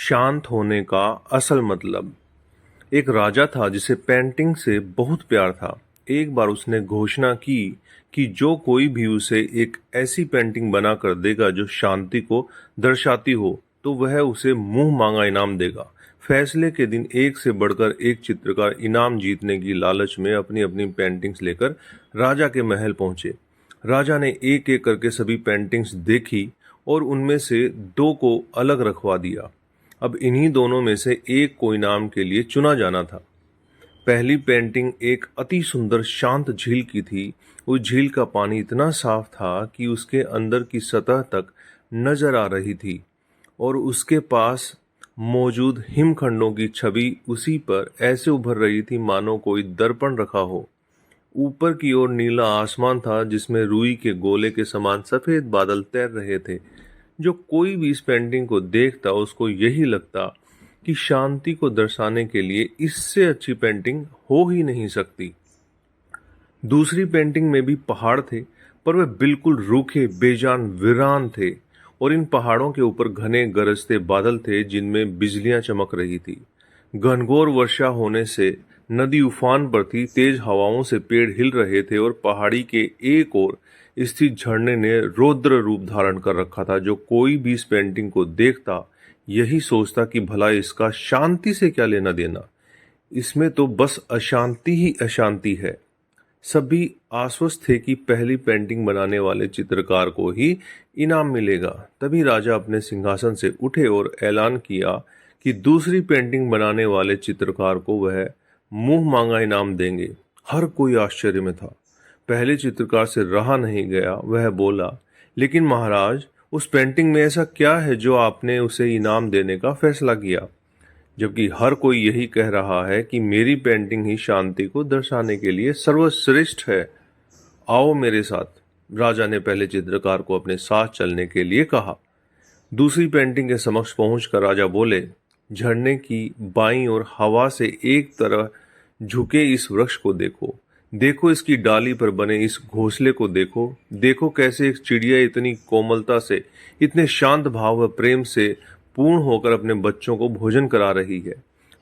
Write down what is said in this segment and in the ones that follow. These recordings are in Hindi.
शांत होने का असल मतलब। एक राजा था जिसे पेंटिंग से बहुत प्यार था। एक बार उसने घोषणा की कि जो कोई भी उसे एक ऐसी पेंटिंग बना कर देगा जो शांति को दर्शाती हो तो वह उसे मुंह मांगा इनाम देगा। फैसले के दिन एक से बढ़कर एक चित्रकार इनाम जीतने की लालच में अपनी अपनी पेंटिंग्स लेकर राजा के महल पहुंचे। राजा ने एक एक करके सभी पेंटिंग्स देखी और उनमें से दो को अलग रखवा दिया। अब इन्हीं दोनों में से एक को इनाम के लिए चुना जाना था। पहली पेंटिंग एक अति सुंदर शांत झील की थी। उस झील का पानी इतना साफ था कि उसके अंदर की सतह तक नजर आ रही थी और उसके पास मौजूद हिमखंडों की छवि उसी पर ऐसे उभर रही थी मानो कोई दर्पण रखा हो। ऊपर की ओर नीला आसमान था जिसमें रुई के गोले के समान सफेद बादल तैर रहे थे। जो कोई भी इस पेंटिंग को देखता उसको यही लगता कि शांति को दर्शाने के लिए इससे अच्छी पेंटिंग हो ही नहीं सकती। दूसरी पेंटिंग में भी पहाड़ थे, पर वे बिल्कुल रूखे बेजान वीरान थे और इन पहाड़ों के ऊपर घने गरजते बादल थे जिनमें बिजलियां चमक रही थी। घनघोर वर्षा होने से नदी उफान पर थी, तेज हवाओं से पेड़ हिल रहे थे और पहाड़ी के एक ओर स्थित झरने ने रौद्र रूप धारण कर रखा था। जो कोई भी इस पेंटिंग को देखता यही सोचता कि भला इसका शांति से क्या लेना देना, इसमें तो बस अशांति ही अशांति है। सभी आश्वस्त थे कि पहली पेंटिंग बनाने वाले चित्रकार को ही इनाम मिलेगा। तभी राजा अपने सिंहासन से उठे और ऐलान किया कि दूसरी पेंटिंग बनाने वाले चित्रकार को वह मुंह मांगा इनाम देंगे। हर कोई आश्चर्य में था। पहले चित्रकार से रहा नहीं गया। वह बोला, लेकिन महाराज, उस पेंटिंग में ऐसा क्या है जो आपने उसे इनाम देने का फैसला किया, जबकि हर कोई यही कह रहा है कि मेरी पेंटिंग ही शांति को दर्शाने के लिए सर्वश्रेष्ठ है। आओ मेरे साथ। राजा ने पहले चित्रकार को अपने साथ चलने के लिए कहा। दूसरी पेंटिंग के समक्ष पहुंचकर राजा बोले, झरने की बाईं ओर हवा से एक तरह झुके इस वृक्ष को देखो। देखो इसकी डाली पर बने इस घोंसले को देखो। देखो कैसे एक चिड़िया इतनी कोमलता से, इतने शांत भाव व प्रेम से पूर्ण होकर अपने बच्चों को भोजन करा रही है।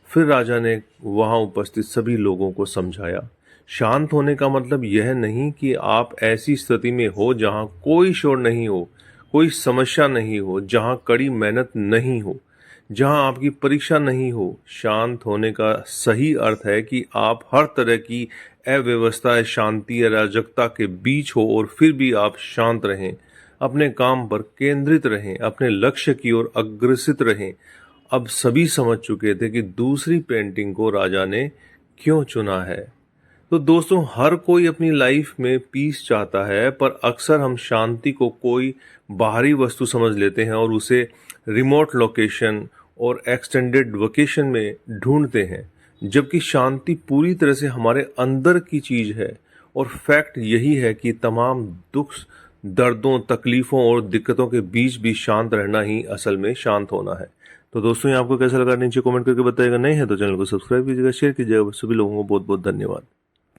फिर राजा ने वहां उपस्थित सभी लोगों को समझाया, शांत होने का मतलब यह नहीं कि आप ऐसी स्थिति में हो जहां कोई शोर नहीं हो, कोई समस्या नहीं हो, जहां कड़ी मेहनत नहीं हो, जहां आपकी परीक्षा नहीं हो। शांत होने का सही अर्थ है कि आप हर तरह की अव्यवस्था, शांति, अराजकता के बीच हो और फिर भी आप शांत रहें, अपने काम पर केंद्रित रहें, अपने लक्ष्य की ओर अग्रसित रहें। अब सभी समझ चुके थे कि दूसरी पेंटिंग को राजा ने क्यों चुना है। तो दोस्तों, हर कोई अपनी लाइफ में पीस चाहता है, पर अक्सर हम शांति को कोई बाहरी वस्तु समझ लेते हैं और उसे रिमोट लोकेशन और एक्सटेंडेड वेकेशन में ढूंढते हैं, जबकि शांति पूरी तरह से हमारे अंदर की चीज है। और फैक्ट यही है कि तमाम दुख, दर्दों, तकलीफों और दिक्कतों के बीच भी शांत रहना ही असल में शांत होना है। तो दोस्तों, ये आपको कैसा लगा नीचे कमेंट करके बताइएगा। नहीं है तो चैनल को सब्सक्राइब कीजिएगा, शेयर कीजिएगा। सभी लोगों को बहुत बहुत धन्यवाद।